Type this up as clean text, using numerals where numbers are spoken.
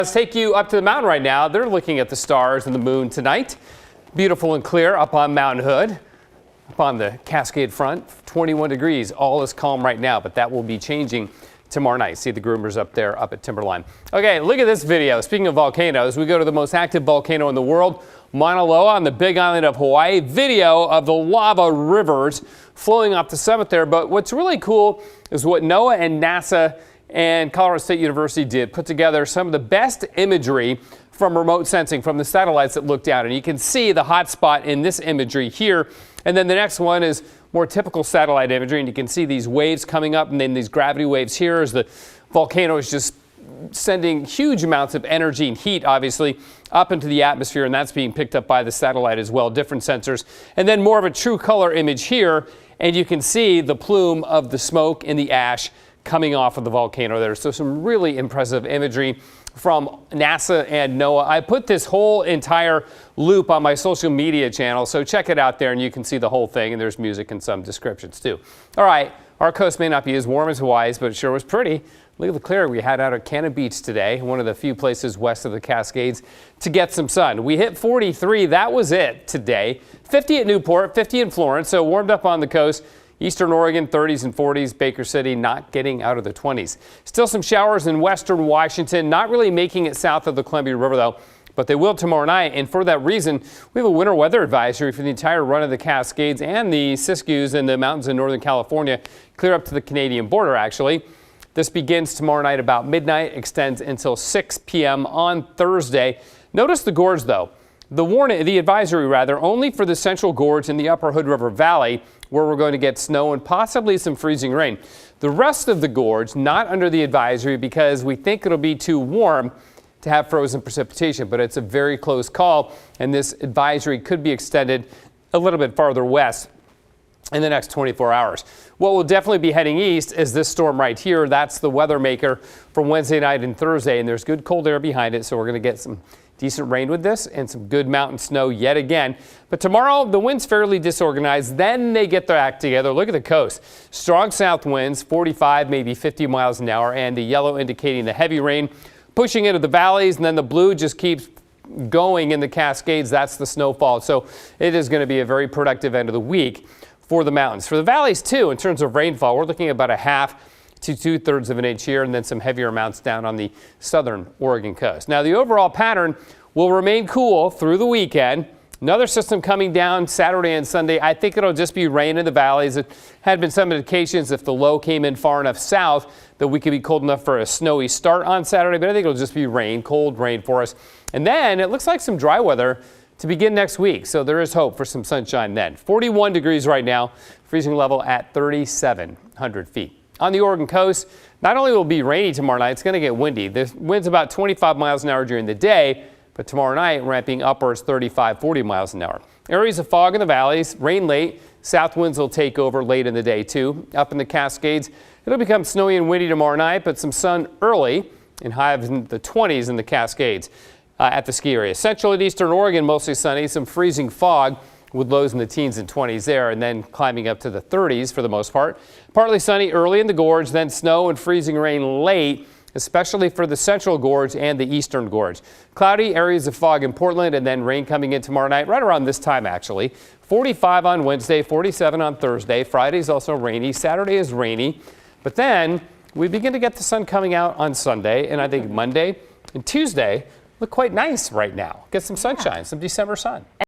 Let's take you up to the mountain right now. They're looking at the stars and the moon tonight. Beautiful and clear up on Mountain Hood. Up on the Cascade front, 21 degrees. All is calm right now, but that will be changing tomorrow night. See the groomers up there up at Timberline. Okay, look at this video. Speaking of volcanoes, we go to the most active volcano in the world, Mauna Loa on the Big Island of Hawaii. Video of the lava rivers flowing off the summit there. But what's really cool is what NOAA and NASA and Colorado State University did, put together some of the best imagery from remote sensing from the satellites that look down. And you can see the hot spot in this imagery here. And then the next one is more typical satellite imagery. And you can see these waves coming up and then these gravity waves here as the volcano is just sending huge amounts of energy and heat, obviously, up into the atmosphere. And that's being picked up by the satellite as well, different sensors. And then more of a true color image here. And you can see the plume of the smoke and the ash coming off of the volcano there. So some really impressive imagery from NASA and NOAA. I put this whole entire loop on my social media channel, so check it out there and you can see the whole thing, and there's music and some descriptions too. All right, our coast may not be as warm as Hawaii's, but it sure was pretty. Look at the clear we had out at Cannon Beach today, one of the few places west of the Cascades to get some sun. We hit 43, that was it today. 50 at Newport, 50 in Florence, so warmed up on the coast. Eastern Oregon, 30s and 40s. Baker City not getting out of the 20s. Still some showers in western Washington, not really making it south of the Columbia River, though, but they will tomorrow night. And for that reason, we have a winter weather advisory for the entire run of the Cascades and the Siskiyous and the mountains in Northern California, clear up to the Canadian border, actually. This begins tomorrow night about midnight, extends until 6 p.m. on Thursday. Notice the gorge, though. The advisory, only for the Central Gorge and the Upper Hood River Valley, where we're going to get snow and possibly some freezing rain. The rest of the gorge, not under the advisory because we think it'll be too warm to have frozen precipitation, but it's a very close call, and this advisory could be extended a little bit farther west in the next 24 hours. What will definitely be heading east is this storm right here. That's the weather maker for Wednesday night and Thursday, and there's good cold air behind it, so we're going to get some decent rain with this and some good mountain snow yet again. But tomorrow, the wind's fairly disorganized. Then they get their act together. Look at the coast. Strong south winds, 45, maybe 50 miles an hour, and the yellow indicating the heavy rain pushing into the valleys, and then the blue just keeps going in the Cascades. That's the snowfall. So it is going to be a very productive end of the week for the mountains. For the valleys, too, in terms of rainfall, we're looking at about a half to 2/3 of an inch here, and then some heavier amounts down on the southern Oregon coast. Now, the overall pattern will remain cool through the weekend. Another system coming down Saturday and Sunday. I think it'll just be rain in the valleys. It had been some indications if the low came in far enough south that we could be cold enough for a snowy start on Saturday, but I think it'll just be rain, cold rain for us. And then it looks like some dry weather to begin next week, so there is hope for some sunshine then. 41 degrees right now, freezing level at 3,700 feet. On the Oregon coast, not only will it be rainy tomorrow night, it's going to get windy. The wind's about 25 miles an hour during the day, but tomorrow night ramping upwards 35, 40 miles an hour. Areas of fog in the valleys, rain late. South winds will take over late in the day too. Up in the Cascades, it'll become snowy and windy tomorrow night, but some sun early and high of the 20s in the Cascades at the ski area. Central and eastern Oregon, mostly sunny, some freezing fog with lows in the teens and 20s there, and then climbing up to the 30s for the most part. Partly sunny early in the gorge, then snow and freezing rain late, especially for the Central Gorge and the Eastern Gorge. Cloudy areas of fog in Portland, and then rain coming in tomorrow night, right around this time actually. 45 on Wednesday, 47 on Thursday. Friday's also rainy. Saturday is rainy, but then we begin to get the sun coming out on Sunday, and I think Monday and Tuesday look quite nice right now. Get some sunshine, some December sun.